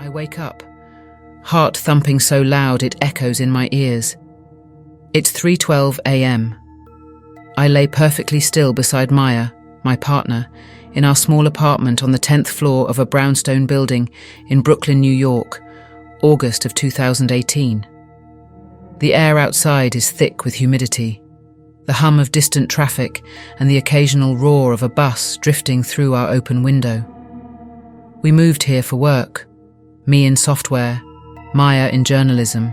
I wake up, heart thumping so loud it echoes in my ears. It's 3:12 a.m. I lay perfectly still beside Maya, my partner, in our small apartment on the 10th floor of a brownstone building in Brooklyn, New York, August of 2018. The air outside is thick with humidity, the hum of distant traffic and the occasional roar of a bus drifting through our open window. We moved here for work, me in software, Maya in journalism.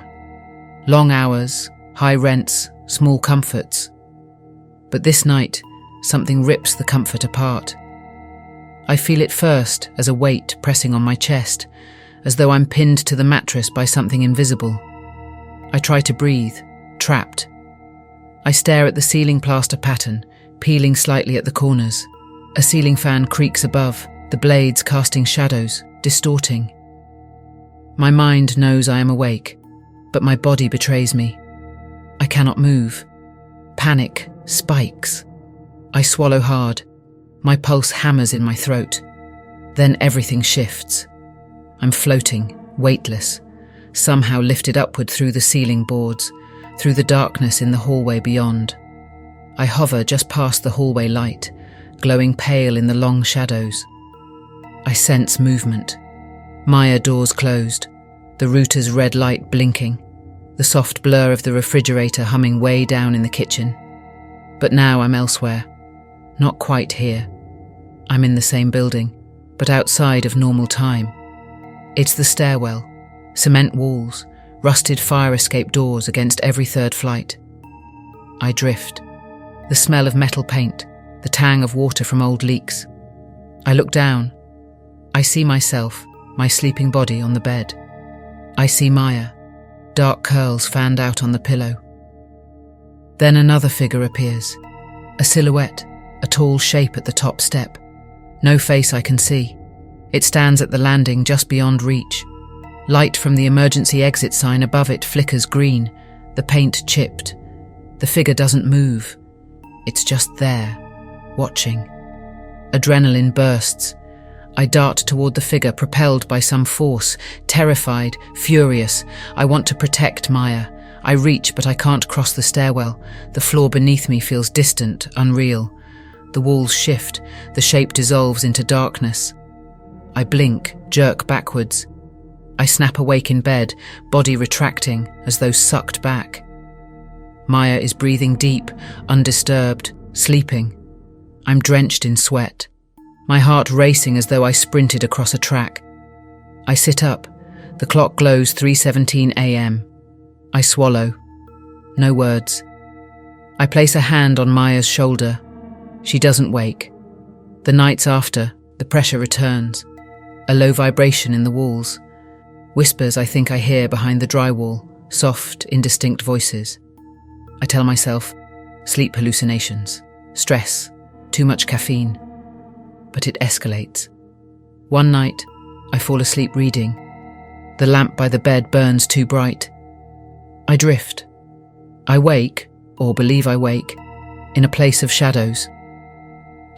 Long hours, high rents, small comforts. But this night, something rips the comfort apart. I feel it first as a weight pressing on my chest, as though I'm pinned to the mattress by something invisible. I try to breathe, trapped. I stare at the ceiling plaster pattern, peeling slightly at the corners. A ceiling fan creaks above, the blades casting shadows, distorting. My mind knows I am awake, but my body betrays me. I cannot move. Panic spikes. I swallow hard. My pulse hammers in my throat. Then everything shifts. I'm floating, weightless, somehow lifted upward through the ceiling boards, through the darkness in the hallway beyond. I hover just past the hallway light, glowing pale in the long shadows. I sense movement. Maya doors closed, the router's red light blinking, the soft blur of the refrigerator humming way down in the kitchen. But now I'm elsewhere. Not quite here. I'm in the same building, but outside of normal time. It's the stairwell, cement walls, rusted fire escape doors against every third flight. I drift. The smell of metal paint, the tang of water from old leaks. I look down. I see myself, my sleeping body on the bed. I see Maya, dark curls fanned out on the pillow. Then another figure appears. A silhouette, a tall shape at the top step. No face I can see. It stands at the landing just beyond reach. Light from the emergency exit sign above it flickers green, the paint chipped. The figure doesn't move. It's just there, watching. Adrenaline bursts. I dart toward the figure, propelled by some force, terrified, furious. I want to protect Maya. I reach, but I can't cross the stairwell. The floor beneath me feels distant, unreal. The walls shift, the shape dissolves into darkness. I blink, jerk backwards. I snap awake in bed, body retracting, as though sucked back. Maya is breathing deep, undisturbed, sleeping. I'm drenched in sweat, my heart racing as though I sprinted across a track. I sit up. The clock glows 3:17 a.m. I swallow. No words. I place a hand on Maya's shoulder. She doesn't wake. The nights after, the pressure returns. A low vibration in the walls. Whispers I think I hear behind the drywall, soft, indistinct voices. I tell myself, sleep hallucinations, stress, too much caffeine. But it escalates. One night, I fall asleep reading. The lamp by the bed burns too bright. I drift. I wake, or believe I wake, in a place of shadows.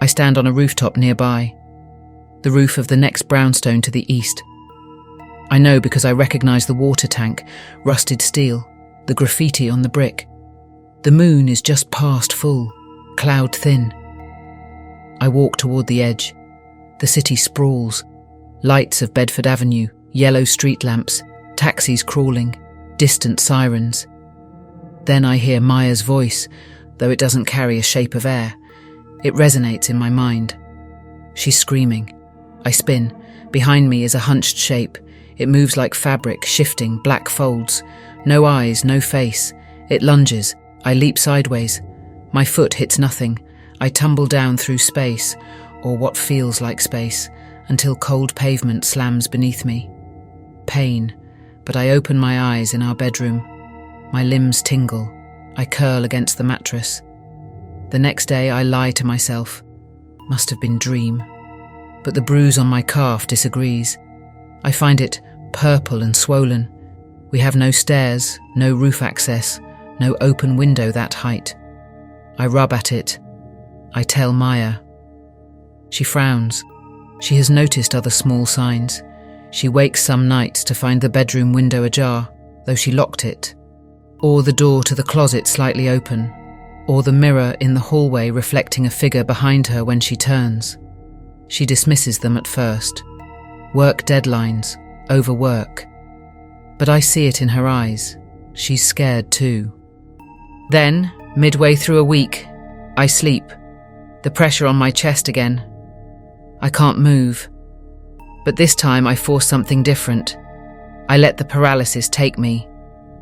I stand on a rooftop nearby, the roof of the next brownstone to the east. I know because I recognize the water tank, rusted steel, the graffiti on the brick. The moon is just past full, cloud thin. I walk toward the edge. The city sprawls. Lights of Bedford Avenue, yellow street lamps, taxis crawling, distant sirens. Then I hear Maya's voice, though it doesn't carry a shape of air. It resonates in my mind. She's screaming. I spin. Behind me is a hunched shape. It moves like fabric, shifting, black folds. No eyes, no face. It lunges. I leap sideways. My foot hits nothing. I tumble down through space, or what feels like space, until cold pavement slams beneath me. Pain, but I open my eyes in our bedroom. My limbs tingle. I curl against the mattress. The next day I lie to myself. Must have been dream. But the bruise on my calf disagrees. I find it purple and swollen. We have no stairs, no roof access, no open window that height. I rub at it. I tell Maya. She frowns. She has noticed other small signs. She wakes some nights to find the bedroom window ajar, though she locked it, or the door to the closet slightly open, or the mirror in the hallway reflecting a figure behind her when she turns. She dismisses them at first. Work deadlines, overwork. But I see it in her eyes. She's scared too. Then, midway through a week, I sleep. The pressure on my chest again. I can't move. But this time I force something different. I let the paralysis take me.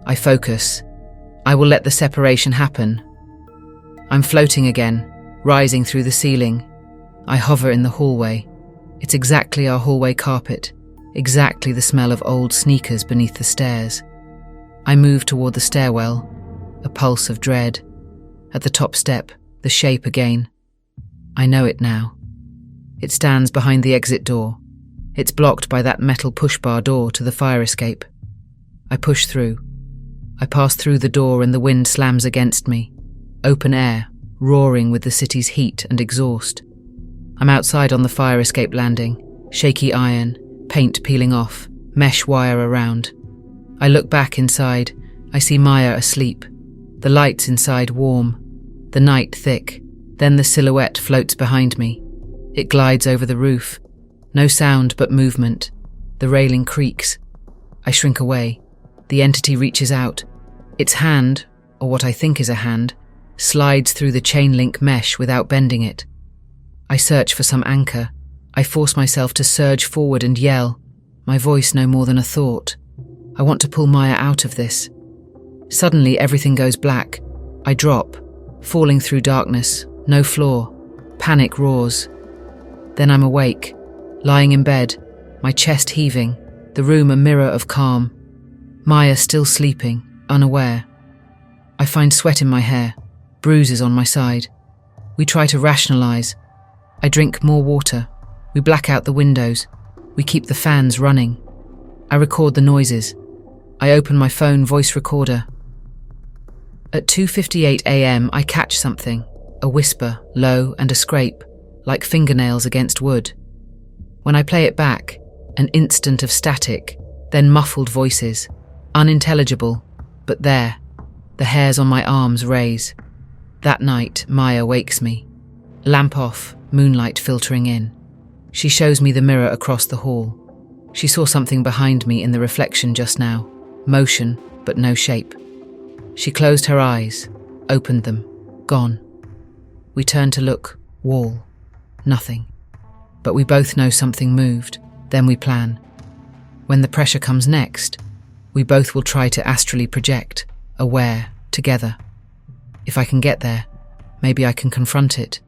I focus. I will let the separation happen. I'm floating again, rising through the ceiling. I hover in the hallway. It's exactly our hallway carpet, exactly the smell of old sneakers beneath the stairs. I move toward the stairwell, a pulse of dread. At the top step, the shape again. I know it now. It stands behind the exit door. It's blocked by that metal push-bar door to the fire escape. I push through. I pass through the door and the wind slams against me. Open air, roaring with the city's heat and exhaust. I'm outside on the fire escape landing, shaky iron, paint peeling off, mesh wire around. I look back inside. I see Maya asleep. The lights inside warm. The night thick. Then the silhouette floats behind me. It glides over the roof. No sound but movement. The railing creaks. I shrink away. The entity reaches out. Its hand, or what I think is a hand, slides through the chain link mesh without bending it. I search for some anchor. I force myself to surge forward and yell, my voice no more than a thought. I want to pull Maya out of this. Suddenly everything goes black. I drop, falling through darkness, no floor. Panic roars. Then I'm awake, lying in bed, my chest heaving, the room a mirror of calm. Maya still sleeping, unaware. I find sweat in my hair, bruises on my side. We try to rationalize. I drink more water. We black out the windows. We keep the fans running. I record the noises. I open my phone voice recorder. At 2:58 a.m. I catch something, a whisper, low, and a scrape, like fingernails against wood. When I play it back, an instant of static, then muffled voices, unintelligible, but there. The hairs on my arms raise. That night, Maya wakes me. Lamp off, moonlight filtering in. She shows me the mirror across the hall. She saw something behind me in the reflection just now. Motion, but no shape. She closed her eyes, opened them, gone. We turned to look, wall, nothing. But we both know something moved, then we plan. When the pressure comes next, we both will try to astrally project, aware, together. If I can get there, maybe I can confront it.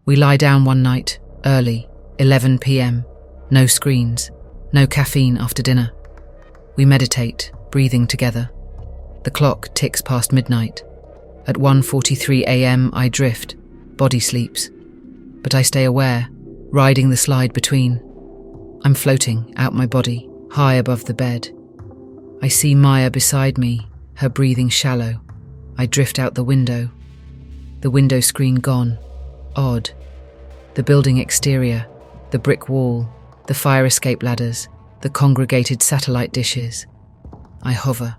We lie down one night, early, 11 p.m. No screens, no caffeine after dinner. We meditate, breathing together. The clock ticks past midnight. At 1:43 a.m. I drift, body sleeps. But I stay aware, riding the slide between. I'm floating out my body, high above the bed. I see Maya beside me, her breathing shallow. I drift out the window. The window screen gone. Odd. The building exterior, the brick wall, the fire escape ladders, the congregated satellite dishes. I hover.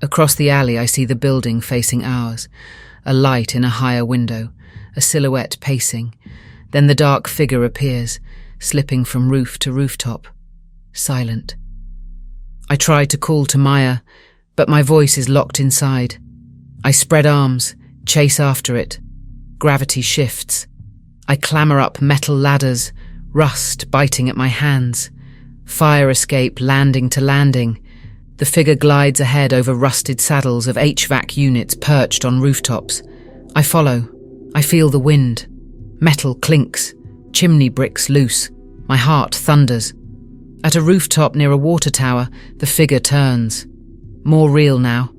Across the alley I see the building facing ours, a light in a higher window, a silhouette pacing. Then the dark figure appears, slipping from roof to rooftop. Silent. I try to call to Maya, but my voice is locked inside. I spread arms, chase after it. Gravity shifts. I clamber up metal ladders, rust biting at my hands. Fire escape landing to landing. The figure glides ahead over rusted saddles of HVAC units perched on rooftops. I follow. I feel the wind. Metal clinks. Chimney bricks loose. My heart thunders. At a rooftop near a water tower, the figure turns. More real now.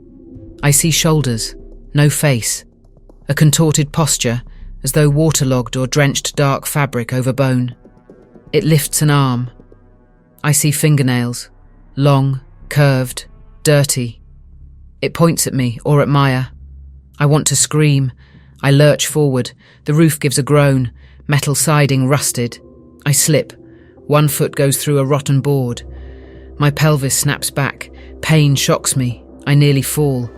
I see shoulders, no face. A contorted posture, as though waterlogged or drenched dark fabric over bone. It lifts an arm. I see fingernails, long, curved, dirty. It points at me or at Maya. I want to scream. I lurch forward. The roof gives a groan, metal siding rusted. I slip, One foot goes through a rotten board. My pelvis snaps back. Pain shocks me. I nearly fall.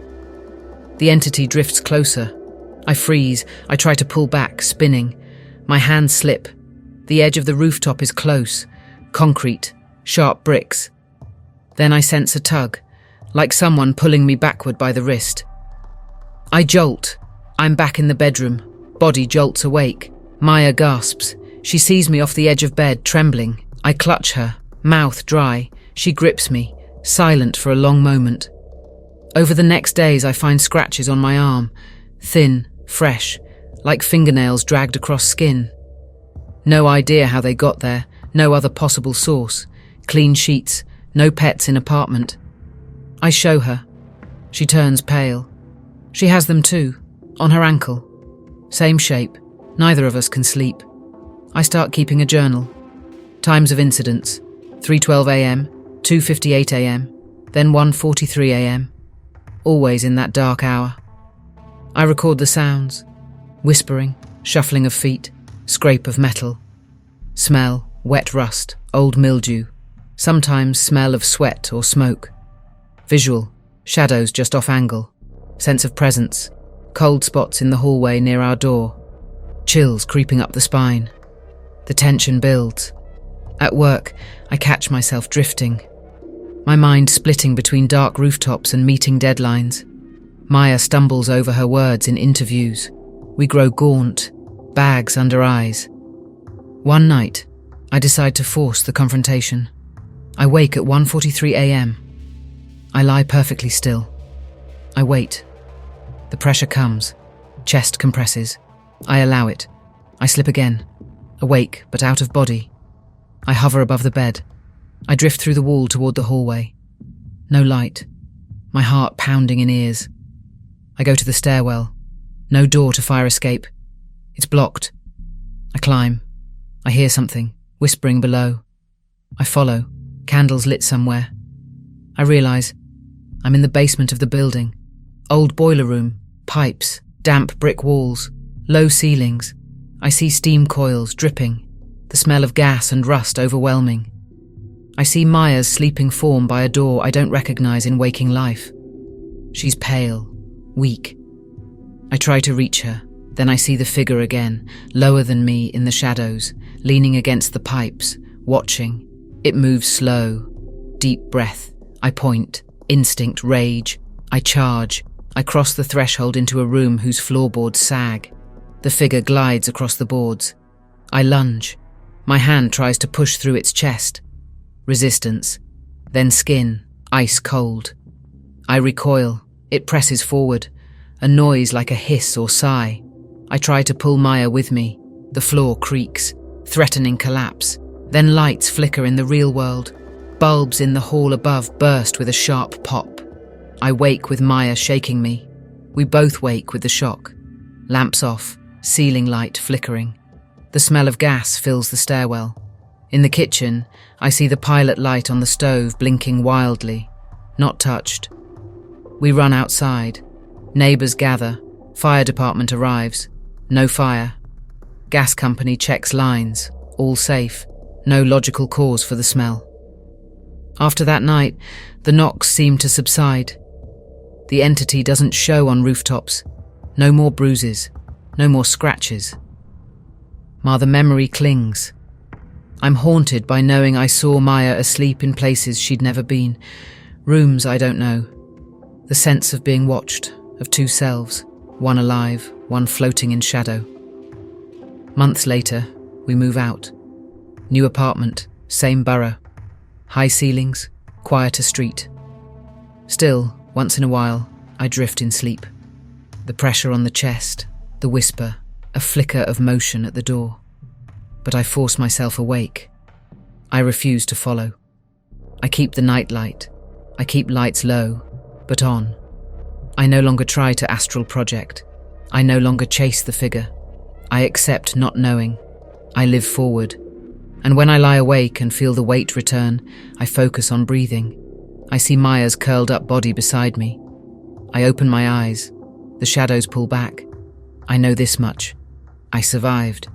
The entity drifts closer. I freeze. I try to pull back, spinning. My hands slip. The edge of the rooftop is close. Concrete. Sharp bricks. Then I sense a tug, like someone pulling me backward by the wrist. I jolt. I'm back in the bedroom. Body jolts awake. Maya gasps. She sees me off the edge of bed, trembling. I clutch her, mouth dry. She grips me, silent for a long moment. Over the next days, I find scratches on my arm, thin, fresh, like fingernails dragged across skin. No idea how they got there, no other possible source. Clean sheets, no pets in apartment. I show her. She turns pale. She has them too, on her ankle. Same shape. Neither of us can sleep. I start keeping a journal. Times of incidents: 3:12 a.m., 2:58 a.m., then 1:43 a.m. Always in that dark hour. I record the sounds: whispering, shuffling of feet, scrape of metal. Smell: wet rust, old mildew. Sometimes smell of sweat or smoke. Visual: shadows just off angle. Sense of presence: cold spots in the hallway near our door. Chills creeping up the spine. The tension builds. At work, I catch myself drifting. My mind splitting between dark rooftops and meeting deadlines. Maya stumbles over her words in interviews. We grow gaunt, bags under eyes. One night, I decide to force the confrontation. I wake at 1:43 a.m. I lie perfectly still. I wait. The pressure comes. Chest compresses. I allow it. I slip again. Awake, but out of body. I hover above the bed. I drift through the wall toward the hallway. No light. My heart pounding in ears. I go to the stairwell. No door to fire escape. It's blocked. I climb. I hear something, whispering below. I follow, candles lit somewhere. I realize I'm in the basement of the building. Old boiler room, pipes, damp brick walls, low ceilings. I see steam coils dripping, the smell of gas and rust overwhelming. I see Maya's sleeping form by a door I don't recognize in waking life. She's pale, weak. I try to reach her, then I see the figure again, lower than me in the shadows, leaning against the pipes, watching. It moves slow. Deep breath. I point. Instinct, rage. I charge. I cross the threshold into a room whose floorboards sag. The figure glides across the boards. I lunge. My hand tries to push through its chest. Resistance. Then skin, ice cold. I recoil. It presses forward. A noise like a hiss or sigh. I try to pull Maya with me. The floor creaks, threatening collapse. Then lights flicker in the real world. Bulbs in the hall above burst with a sharp pop. I wake with Maya shaking me. We both wake with the shock. Lamps off, ceiling light flickering. The smell of gas fills the stairwell. In the kitchen, I see the pilot light on the stove blinking wildly. Not touched. We run outside. Neighbours gather. Fire department arrives. No fire. Gas company checks lines. All safe. No logical cause for the smell. After that night, the knocks seem to subside. The entity doesn't show on rooftops. No more bruises. No more scratches. The memory clings. I'm haunted by knowing I saw Maya asleep in places she'd never been. Rooms I don't know. The sense of being watched, of two selves, one alive, one floating in shadow. Months later, we move out. New apartment, same borough. High ceilings, quieter street. Still, once in a while, I drift in sleep. The pressure on the chest, the whisper, a flicker of motion at the door. But I force myself awake. I refuse to follow. I keep the night light. I keep lights low, but on. I no longer try to astral project. I no longer chase the figure. I accept not knowing. I live forward. And when I lie awake and feel the weight return, I focus on breathing. I see Maya's curled up body beside me. I open my eyes. The shadows pull back. I know this much. I survived.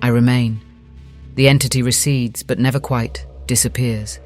I remain. The entity recedes, but never quite disappears.